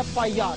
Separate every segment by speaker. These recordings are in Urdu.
Speaker 1: FIR,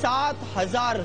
Speaker 1: 7,000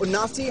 Speaker 2: 79,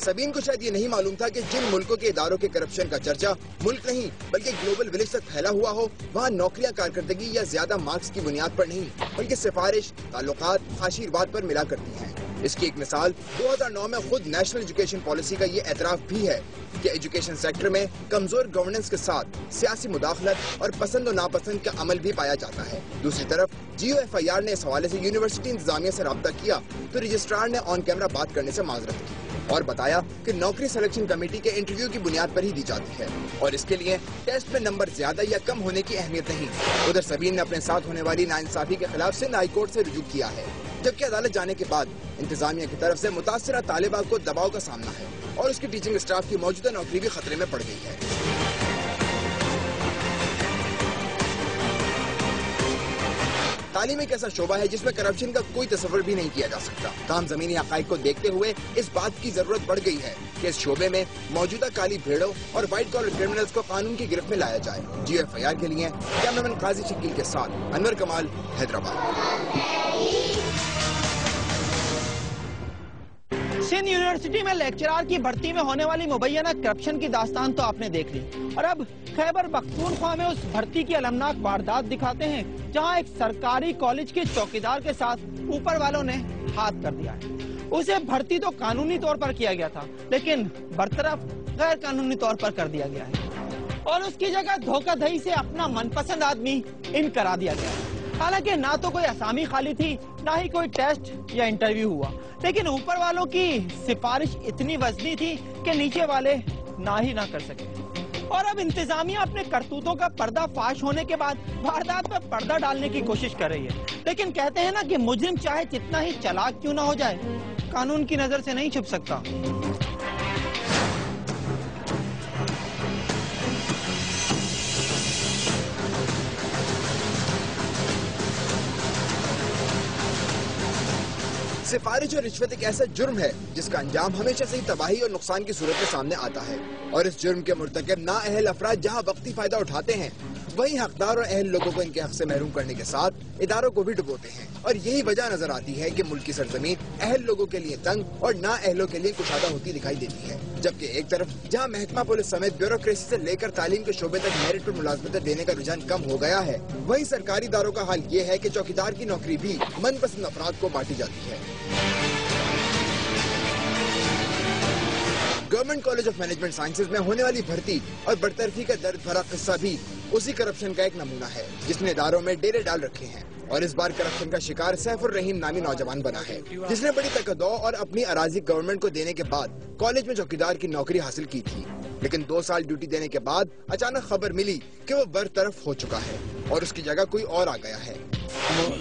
Speaker 2: سبین کو شاید یہ نہیں معلوم تھا کہ جن ملکوں کے اداروں کے کرپشن کا چرچا ملک نہیں بلکہ گلوبل ولیج تک پھیلا ہوا ہو، وہاں نوکریاں کارکردگی یا زیادہ مارکس کی بنیاد پر نہیں بلکہ سفارش، تعلقات، آشیرواد پر ملا کرتی ہیں۔ اس کی ایک مثال 2009 میں خود نیشنل ایجوکیشن پالیسی کا یہ اعتراف بھی ہے کہ ایجوکیشن سیکٹر میں کمزور گورننس کے ساتھ سیاسی مداخلت اور پسند و ناپسند کا عمل بھی پایا جاتا ہے۔ دوسری طرف GOFIR نے اس حوالے سے یونیورسٹی انتظامیہ سے رابطہ کیا تو رجسٹرار نے آن کیمرہ بات کرنے سے معذرت کی اور بتایا کہ نوکری سلیکشن کمیٹی کے انٹرویو کی بنیاد پر ہی دی جاتی ہے اور اس کے لیے ٹیسٹ میں نمبر زیادہ یا کم ہونے کی اہمیت نہیں۔ ادھر سبین نے اپنے ساتھ ہونے والی ناانصافی کے خلاف سندھ ہائی کورٹ سے رجوع کیا ہے، جبکہ عدالت جانے کے بعد انتظامیہ کی طرف سے متاثرہ طالبہ کو دباؤ کا سامنا ہے اور اس کی ٹیچنگ اسٹاف کی موجودہ نوکری بھی خطرے میں پڑ گئی ہے۔ تعلیم ایک ایسا شعبہ ہے جس میں کرپشن کا کوئی تصور بھی نہیں کیا جا سکتا۔ تاہم زمینی حقائق کو دیکھتے ہوئے اس بات کی ضرورت بڑھ گئی ہے کہ اس شعبے میں موجودہ کالی بھیڑوں اور وائٹ کالر کرمنلز کو قانون کی گرفت میں لایا جائے۔ GOFIR کے لیے کیمرامین قاضی شکیل کے ساتھ انور کمال، حیدرآباد۔
Speaker 1: سندھ یونیورسٹی میں لیکچرار کی بھرتی میں ہونے والی مبینہ کرپشن کی داستان تو آپ نے دیکھ لی، اور اب خیبر پختونخوا میں اس بھرتی کی المناک واردات دکھاتے ہیں جہاں ایک سرکاری کالج کے چوکیدار کے ساتھ اوپر والوں نے ہاتھ کر دیا ہے۔ اسے بھرتی تو قانونی طور پر کیا گیا تھا لیکن برطرف غیر قانونی طور پر کر دیا گیا ہے اور اس کی جگہ دھوکہ دہی سے اپنا من پسند آدمی ان کرا دیا گیا ہے۔ حالانکہ نہ تو کوئی اسامی خالی تھی نہ ہی کوئی ٹیسٹ یا انٹرویو ہوا، لیکن اوپر والوں کی سفارش اتنی وزنی تھی کہ نیچے والے نہ ہی نہ کر سکے۔ اور اب انتظامیہ اپنے کرتوتوں کا پردہ فاش ہونے کے بعد واردات پر پردہ ڈالنے کی کوشش کر رہی ہے، لیکن کہتے ہیں نا کہ مجرم چاہے جتنا ہی چالاک کیوں نہ ہو جائے، قانون کی نظر سے نہیں چھپ سکتا۔
Speaker 2: سفارش اور رشوت ایک ایسا جرم ہے جس کا انجام ہمیشہ سے ہی تباہی اور نقصان کی صورت میں سامنے آتا ہے، اور اس جرم کے مرتکب نااہل افراد جہاں وقتی فائدہ اٹھاتے ہیں وہیں حقدار اور اہل لوگوں کو ان کے حق سے محروم کرنے کے ساتھ اداروں کو بھی ڈبوتے ہیں، اور یہی وجہ نظر آتی ہے کہ ملک کی سرزمین اہل لوگوں کے لیے تنگ اور نااہلوں کے لیے کشادہ ہوتی دکھائی دیتی ہے، جبکہ ایک طرف جہاں محکمہ پولیس سمیت بیوروکریسی سے لے کر تعلیم کے شعبے تک میرٹ پر ملازمتیں دینے کا رجحان کم ہو گیا ہے، وہیں سرکاری اداروں کا حال یہ ہے کہ چوکیدار کی نوکری بھی من پسند افراد کو بانٹی جاتی ہے۔ Government college of management sciences میں ہونے والی بھرتی اور برطرفی کا درد بھرا قصہ بھی اسی کرپشن کا ایک نمونہ ہے جس نے اداروں میں ڈیرے ڈال رکھے ہیں، اور اس بار کرپشن کا شکار سیف الرحیم نامی نوجوان بنا ہے جس نے بڑی تقدو اور اپنی اراضی گورنمنٹ کو دینے کے بعد کالج میں چوکیدار کی نوکری حاصل کی تھی، لیکن 2 سال ڈیوٹی دینے کے بعد اچانک خبر ملی کہ وہ برطرف ہو چکا ہے اور اس کی جگہ کوئی اور آ گیا ہے۔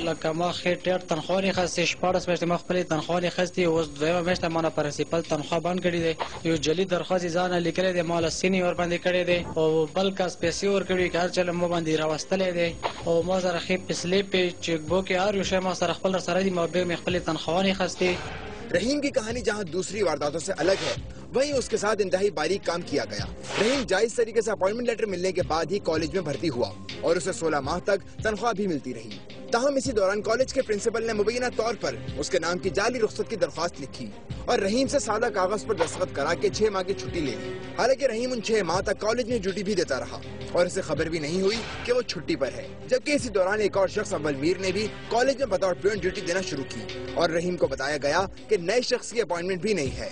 Speaker 3: لکه ما خیر ډېر تنخوا نه اخیستې، 14 میاشتې ما خپلې تنخوا نه اخیستې، اوس 2 میاشته ما نه پرنسپل تنخوا بند کړې دی، یو جعلي درخواست یې ځان لیکلی دی، ما له سینې ورباندې کړی دی او بل کس پیسې ورکړي که هر چا له ما باندې راوستلی دی او ما سره ښې پسلیپ چیک بک هر یو شی ما سره خپل سره دي، ما بیا مې خپلې تنخوا نه اخیستې۔
Speaker 2: رحیم کی کہانی جہاں دوسری وارداتوں سے الگ ہے وہیں اس کے ساتھ انتہائی باریک کام کیا گیا۔ رحیم جائز طریقے سے اپوائنٹمنٹ لیٹر ملنے کے بعد ہی کالج میں بھرتی ہوا اور اسے 16 ماہ تک تنخواہ بھی ملتی رہی، تاہم اسی دوران کالج کے پرنسپل نے مبینہ طور پر اس کے نام کی جعلی رخصت کی درخواست لکھی اور رحیم سے سادہ کاغذ پر دستخط کرا کے 6 ماہ کی چھٹی لے لی۔ حالانکہ رحیم ان 6 ماہ تک کالج میں ڈیوٹی بھی دیتا رہا اور اسے خبر بھی نہیں ہوئی کہ وہ چھٹی پر ہے، جبکہ اسی دوران ایک اور شخص اول میر نے بھی کالج میں بطور پیون ڈیوٹی دینا شروع کی اور رحیم کو بتایا گیا کہ نئے شخص کی اپوائنٹمنٹ بھی نہیں ہے۔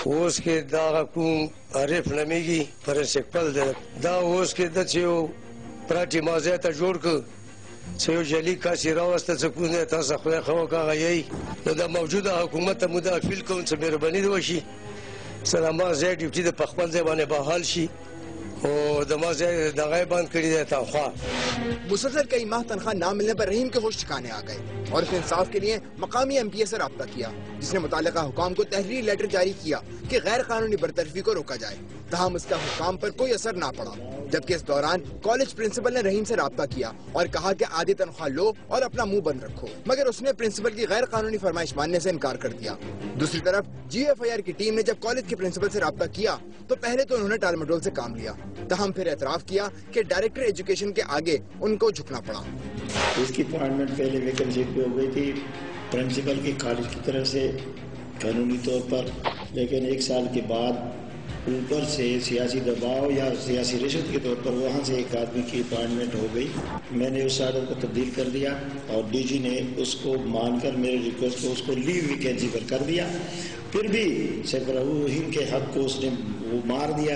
Speaker 4: اوس کې دا کوم عارف نمیږي پرنسپل دا اوس کې د یو پراټي مازه ته جوړ ک چې یو جلی کاسي راوسته څه کوونه تاسو خو خو کاغی نو د موجوده حکومت مدافع کوم څه مهرباني وشي سلام زه ډیوټي د پخپل ځای باندې بحال شي او د مازه د غیبان کړی د تنخواه۔
Speaker 2: مسلسل کئی ماہ تنخواہ نہ ملنے پر رحیم کے ہوش ٹھکانے آ گئے اور اس نے انصاف کے لیے مقامی MPA سے رابطہ کیا جس نے متعلقہ حکام کو تحریری لیٹر جاری کیا کہ غیر قانونی برطرفی کو روکا جائے، تاہم اس کا حکام پر کوئی اثر نہ پڑا، جبکہ اس دوران کالج پرنسپل نے رحیم سے رابطہ کیا اور کہا کہ آدھی تنخواہ لو اور اپنا منہ بند رکھو، مگر اس نے پرنسپل کی غیر قانونی فرمائش ماننے سے انکار کر دیا۔ دوسری طرف GOFIR کی ٹیم نے جب کالج کے پرنسپل سے رابطہ کیا تو پہلے تو انہوں نے ٹال مٹول سے کام لیا، تاہم پھر اعتراف کیا کہ ڈائریکٹر ایجوکیشن کے آگے ان کو جھکنا پڑا۔
Speaker 5: اس کی اپوائنٹمنٹ پہلے ویکنسی پہ ہو گئی تھی، پرنسپل کی کالج کی طرف سے قانونی طور پر لیکن 1 سال کے بعد اوپر سے سیاسی دباؤ یا سیاسی رشوت کے طور پر وہاں سے ایک آدمی کی اپائنٹمنٹ ہو گئی. میں نے اس آرڈر کو تبدیل کر دیا اور ڈی جی نے اس کو مان کر میرے ریکویسٹ کو اس کو لیو ویکینسی پر کر دیا. پھر بھی سربراہین کے حق کو اس نے وہ مار دیا،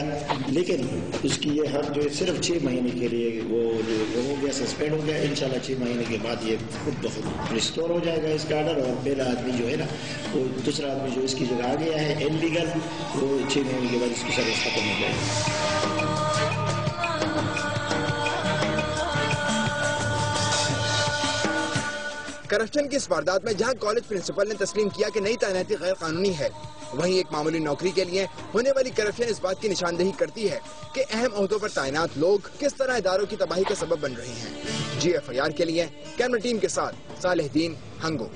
Speaker 5: لیکن اس کی یہ حق جو ہے صرف 6 مہینے کے لیے وہ ہو گیا، سسپینڈ ہو گیا. انشاءاللہ 6 مہینے کے بعد یہ خود بخود ریسٹور ہو جائے گا اس کا آرڈر، اور پہلا آدمی جو ہے نا وہ دوسرا آدمی جو اس کی جگہ آ گیا ہے انلیگل، وہ 6 مہینے کے بعد اس کی سروس ختم ہو جائے گی.
Speaker 2: کرپشن کی اس واردات میں جہاں کالج پرنسپل نے تسلیم کیا کہ نئی تعیناتی غیر قانونی ہے، وہیں ایک معمولی نوکری کے لیے ہونے والی کرپشن اس بات کی نشاندہی کرتی ہے کہ اہم عہدوں پر تعینات لوگ کس طرح اداروں کی تباہی کا سبب بن رہے ہیں. GFIR کے لیے کیمرہ ٹیم کے ساتھ صالح الدین، ہنگو.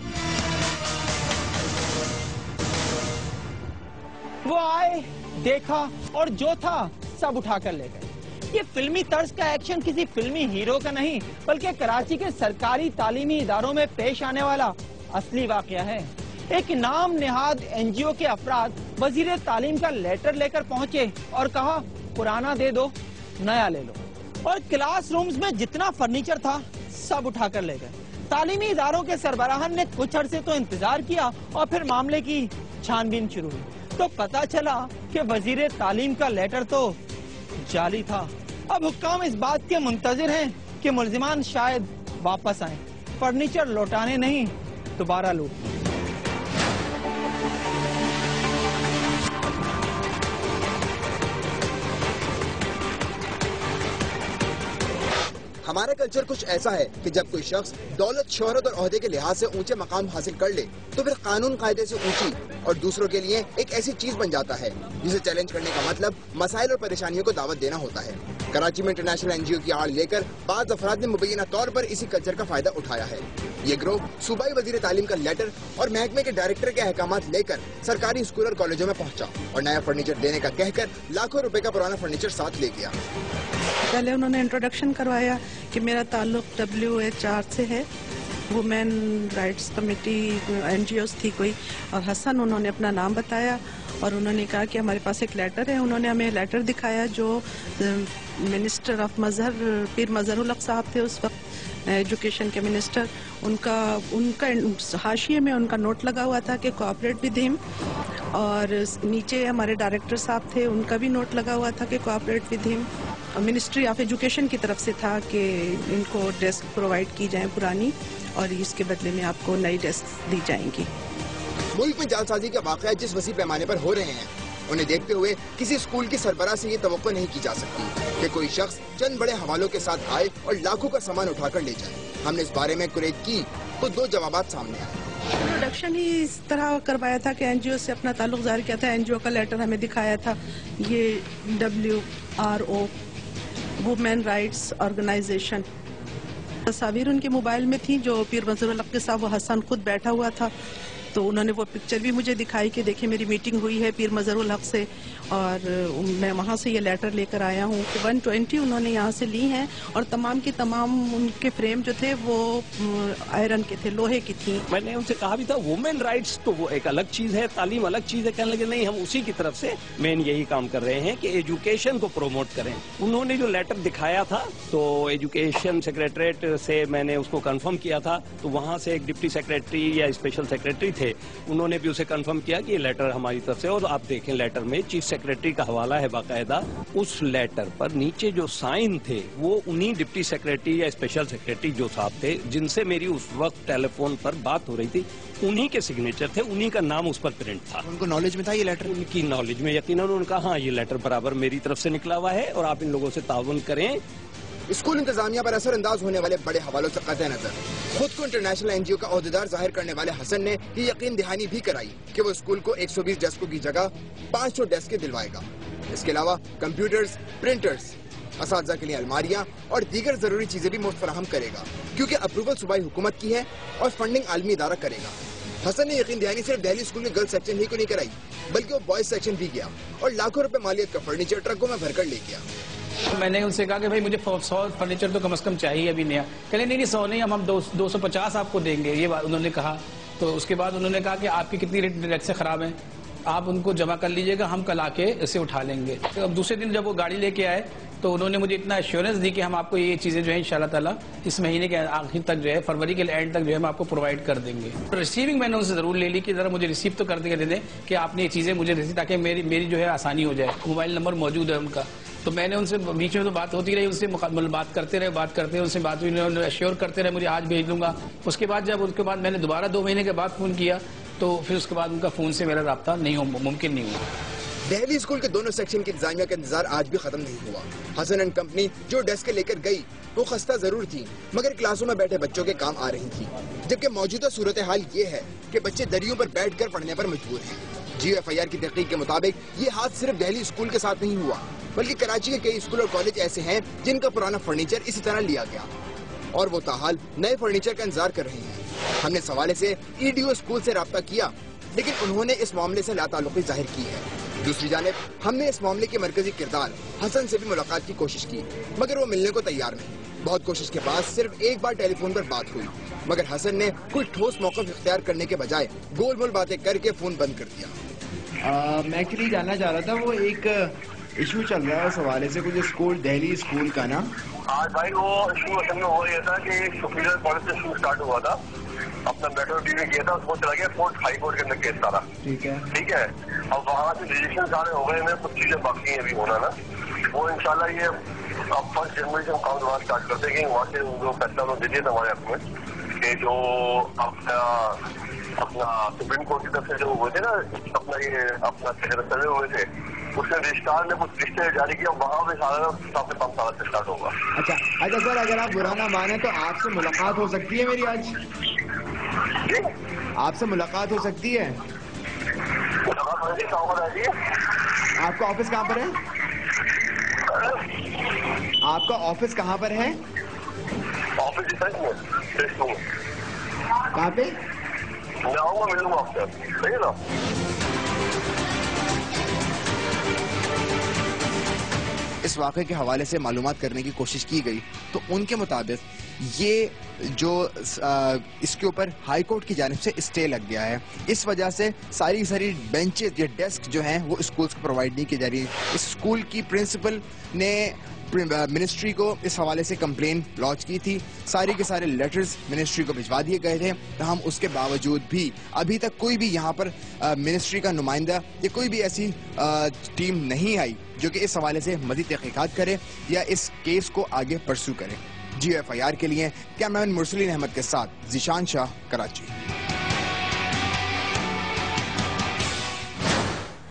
Speaker 1: وہ آئے، دیکھا اور جو تھا سب اٹھا کر لے گئے. یہ فلمی طرز کا ایکشن کسی فلمی ہیرو کا نہیں بلکہ کراچی کے سرکاری تعلیمی اداروں میں پیش آنے والا اصلی واقعہ ہے. ایک نام نہاد NGO کے افراد وزیر تعلیم کا لیٹر لے کر پہنچے اور کہا پرانا دے دو نیا لے لو، اور کلاس رومز میں جتنا فرنیچر تھا سب اٹھا کر لے گئے. تعلیمی اداروں کے سربراہان نے کچھ عرصے تو انتظار کیا اور پھر معاملے کی چھان بین شروع ہوئی تو پتا چلا کہ وزیر تعلیم کا لیٹر تو جعلی تھا. اب حکام اس بات کے منتظر ہیں کہ ملزمان شاید واپس آئیں، فرنیچر لوٹانے نہیں دوبارہ لوٹ.
Speaker 2: ہمارا کلچر کچھ ایسا ہے کہ جب کوئی شخص دولت، شہرت اور عہدے کے لحاظ سے اونچے مقام حاصل کر لے تو پھر قانون قاعدے سے اونچی اور دوسروں کے لیے ایک ایسی چیز بن جاتا ہے جسے چیلنج کرنے کا مطلب مسائل اور پریشانیوں کو دعوت دینا ہوتا ہے. کراچی میں انٹرنیشنل NGO کی آڑ لے کر بعض افراد نے مبینہ طور پر اسی کلچر کا فائدہ اٹھایا ہے. یہ گروہ صوبائی وزیر تعلیم کا لیٹر اور محکمے کے ڈائریکٹر کے احکامات لے کر سرکاری اسکول اور کالجوں میں پہنچا اور نیا فرنیچر دینے کا کہہ کر لاکھوں روپے کا پرانا فرنیچر ساتھ لے گیا.
Speaker 6: پہلے انہوں نے انٹروڈکشن کروایا کہ میرا تعلق WHR سے ہے، وومین رائٹس کمیٹی NGOs تھی کوئی، اور حسن انہوں نے اپنا نام بتایا اور انہوں نے کہا کہ ہمارے پاس ایک لیٹر ہے. انہوں نے ہمیں لیٹر دکھایا جو منسٹر آف مظہر پیر مظہر الحق صاحب تھے اس وقت، ایجوکیشن کے منسٹر. ان کا حاشیے میں ان کا نوٹ لگا ہوا تھا کہ کوآپریٹ ود ہم، اور نیچے ہمارے ڈائریکٹر صاحب تھے ان کا بھی نوٹ لگا ہوا تھا کہ کوآپریٹ ود ہم. منسٹری آف ایجوکیشن کی طرف سے تھا کہ ان کو ڈیسک پرووائڈ کی جائیں پرانی، اور اس کے بدلے میں آپ کو نئی ڈیسک دی جائیں گی.
Speaker 2: ملک میں جعل سازی کے واقعات جس وسیع پیمانے پر ہو رہے ہیں انہیں دیکھتے ہوئے کسی اسکول کی سربراہ سے یہ توقع نہیں کی جا سکتی کہ کوئی شخص چند بڑے حوالوں کے ساتھ آئے اور لاکھوں کا سامان اٹھا کر لے جائے. ہم نے اس بارے میں قریب کی تو 2 جوابات سامنے آئے.
Speaker 6: انٹروڈکشن ہی اس طرح کروایا تھا کہ NGO سے اپنا تعلق ظاہر کیا تھا. NGO کا لیٹر ہمیں دکھایا تھا، یہ WRO وومین رائٹس آرگنائزیشن. تصاویر ان کے موبائل میں تھی جو پیر مظہر الحق کے ساتھ وہ حسن خود بیٹھا ہوا تھا، تو انہوں نے وہ پکچر بھی مجھے دکھائی کہ دیکھیں میری میٹنگ ہوئی ہے پیر مظہر الحق سے، اور میں وہاں سے یہ لیٹر لے کر آیا ہوں. 120 انہوں نے یہاں سے لی ہیں، اور تمام کی تمام ان کے فریم جو تھے وہ آئرن کے تھے، لوہے کی تھی.
Speaker 7: میں نے ان سے کہا بھی تھا وومن رائٹس تو وہ ایک الگ چیز ہے، تعلیم الگ چیز ہے. کہنے لگے نہیں، ہم اسی کی طرف سے مین یہی کام کر رہے ہیں کہ ایجوکیشن کو پروموٹ کریں. انہوں نے جو لیٹر دکھایا تھا تو ایجوکیشن سیکریٹریٹ سے میں نے اس کو کنفرم کیا تھا، تو وہاں سے ایک ڈپٹی سیکریٹری یا اسپیشل سیکریٹری تھے، انہوں نے بھی اسے کنفرم کیا کہ یہ لیٹر ہماری طرف سے. اور آپ دیکھیں لیٹر میں چیف سیکریٹری کا حوالہ ہے باقاعدہ. اس لیٹر پر نیچے جو سائن تھے وہ انہی ڈپٹی سیکریٹری یا اسپیشل سیکریٹری جو صاحب تھے جن سے میری اس وقت ٹیلی فون پر بات ہو رہی تھی، انہی کے سگنیچر تھے، انہی کا نام اس پر پرنٹ تھا.
Speaker 2: ان کو نالج میں تھا یہ لیٹر؟
Speaker 7: ان کی نالج میں یقیناً. انہوں نے کہا ہاں یہ لیٹر برابر میری طرف سے نکلا ہوا ہے اور آپ ان لوگوں سے تعاون کریں.
Speaker 2: اسکول انتظامیہ پر اثر انداز ہونے والے بڑے حوالوں سے قطع نظر خود کو انٹرنیشنل NGO کا عہدیدار ظاہر کرنے والے حسن نے یہ یقین دہانی بھی کرائی کہ وہ اسکول کو 120 ڈیسکوں کی جگہ 500 ڈیسکیں دلوائے گا. اس کے علاوہ کمپیوٹرز، پرنٹرز، اساتذہ کے لیے الماریاں اور دیگر ضروری چیزیں بھی مفت فراہم کرے گا، کیونکہ اپروول صوبائی حکومت کی ہے اور فنڈنگ عالمی ادارہ کرے گا. حسن نے یقین دہانی صرف دہلی اسکول کے گرلز سیکشن ہی کو نہیں کرائی بلکہ وہ بوائز سیکشن بھی گیا اور لاکھوں روپے مالیت کا فرنیچر ٹرکوں میں بھر کر لے گیا.
Speaker 8: میں نے ان سے کہا کہ بھائی مجھے 100 فرنیچر تو کم از کم چاہیے ابھی نیا. کہنے نہیں 100 نہیں، ہم 250 آپ کو دیں گے. یہ بات انہوں نے کہا. تو اس کے بعد انہوں نے کہا کہ آپ کی کتنی ریٹ سے خراب ہیں؟ آپ ان کو جمع کر لیجئے گا, ہم کل آ کے اسے اٹھا لیں گے. اب دوسرے دن جب وہ گاڑی لے کے آئے تو انہوں نے مجھے اتنا ایشورنس دی کہ ہم آپ کو یہ چیزیں جو ہے انشاءاللہ تعالیٰ اس مہینے کے آخر تک جو ہے, فروری کے اینڈ تک جو ہے ہم آپ کو پرووائڈ کر دیں گے. ریسیونگ میں نے ان سے ضرور لے لی کہ ذرا مجھے ریسیو تو کر دے دیں کہ آپ نے یہ چیزیں مجھے ریسیو, تاکہ میری جو ہے آسانی ہو جائے. موبائل نمبر موجود ہے ان کا, تو میں نے ان سے بیچ میں تو بات ہوتی رہی, ان سے بات کرتے رہے ان سے بات ہوئی, ایشور کرتے رہے مجھے آج بھیج دوں گا. اس کے بعد میں نے دوبارہ 2 مہینے کے بعد فون کیا تو پھر اس کے بعد ان کا فون سے میرا رابطہ ممکن نہیں ہوا.
Speaker 2: دہلی اسکول کے دونوں سیکشن کی انتظامیہ کا انتظار آج بھی ختم نہیں ہوا. حسن اینڈ کمپنی جو ڈیسک لے کر گئی وہ خستہ ضرور تھی, مگر کلاسوں میں بیٹھے بچوں کے کام آ رہی تھی. جبکہ موجودہ صورتحال یہ ہے کہ بچے دریوں پر بیٹھ کر پڑھنے پر مجبور ہیں. GFIR کی تحقیق کے مطابق یہ حادثہ صرف دہلی اسکول کے ساتھ نہیں ہوا, بلکہ کراچی کے کئی اسکول اور کالج ایسے ہیں جن کا پرانا فرنیچر اسی طرح لیا گیا اور وہ تاحال نئے فرنیچر کا انتظار کر رہے ہیں. ہم نے اس حوالے سے EDO اسکول سے رابطہ کیا, لیکن انہوں نے اس معاملے سے لا تعلقی ظاہر کی ہے. دوسری جانب ہم نے اس معاملے کے مرکزی کردار حسن سے بھی ملاقات کی کوشش کی, مگر وہ ملنے کو تیار نہیں. بہت کوشش کے بعد صرف ایک بار ٹیلی فون پر بات ہوئی, مگر حسن نے کوئی ٹھوس موقف اختیار کرنے کے بجائے گول مول باتیں کر کے فون بند کر دیا.
Speaker 9: میں ایکچولی جاننا چاہ رہا تھا, وہ ایک ایشو چل رہا ہے اس حوالے سے, کچھ اسکول دہلی اسکول کا نا.
Speaker 10: آج بھائی وہ ایشو اصل میں ہو یہ تھا کہ سپیریئر کالج سے ایشو اسٹارٹ ہوا تھا, اپنا میٹرو ٹی وی کیا تھا, اس کو چلا گیا کورٹ, ہائی کورٹ کے اندر کیس سارا. ٹھیک ہے, اب وہاں سے ڈیسیشن سارے ہو گئے ہیں, کچھ چیزیں باقی ہیں ابھی ہونا نا. وہ انشاءاللہ یہ اب 1 جنوری سے ہم کام دوبارہ اسٹارٹ کرتے ہیں کہ وہاں سے جو فیصلہ انہوں نے دے دیا تھا ہمارے حق میں کہ جو اپنا سپریم کورٹ کی طرف سے جو ہوئے تھے نا, اپنا سروے ہوئے تھے, اس میں رجسٹرار نے کچھ لسٹیں جاری کیا, وہاں پہ سارا سب سے کم سارا سے اسٹارٹ ہوگا.
Speaker 9: اچھا سر, اگر آپ برا نہ مانیں تو آپ سے ملاقات ہو سکتی ہے میری آج؟ آپ سے ملاقات ہو سکتی ہے؟ آپ کا آفس کہاں پر ہے؟ آپ کا آفس کہاں پر ہے؟
Speaker 10: آفس ڈیفینس میں.
Speaker 9: کہاں پہ؟
Speaker 10: میں آؤں گا, ملوں گا آپ سے, صحیح ہے نا.
Speaker 2: اس واقعے کے حوالے سے معلومات کرنے کی کوشش کی گئی تو ان کے مطابق یہ جو اس کے اوپر ہائی کورٹ کی جانب سے اسٹے لگ گیا ہے, اس وجہ سے ساری بینچز یا ڈیسک جو ہیں وہ اسکولز کو پرووائڈ نہیں کی جا رہی. اس اسکول کی پرنسپل نے منسٹری کو اس حوالے سے کمپلین لانچ کی تھی, سارے کے سارے لیٹرز منسٹری کو بھجوا دیے گئے تھے. ہم اس کے باوجود بھی ابھی تک کوئی بھی یہاں پر منسٹری کا نمائندہ یا کوئی بھی ایسی ٹیم نہیں آئی جو کہ اس حوالے سے مزید تحقیقات کرے یا اس کیس کو آگے پرسو کرے. GFIR کے لیے کیمرامین مرسلین احمد کے ساتھ ذیشان شاہ, کراچی.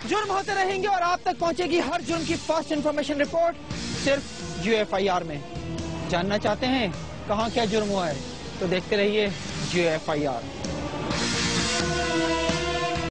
Speaker 1: جرم ہوتے رہیں گے اور آپ تک پہنچے گی ہر جرم کی فرسٹ انفارمیشن رپورٹ صرف GFIR میں. جاننا چاہتے ہیں کہاں کیا جرم ہوا ہے تو دیکھتے رہیے GFIR.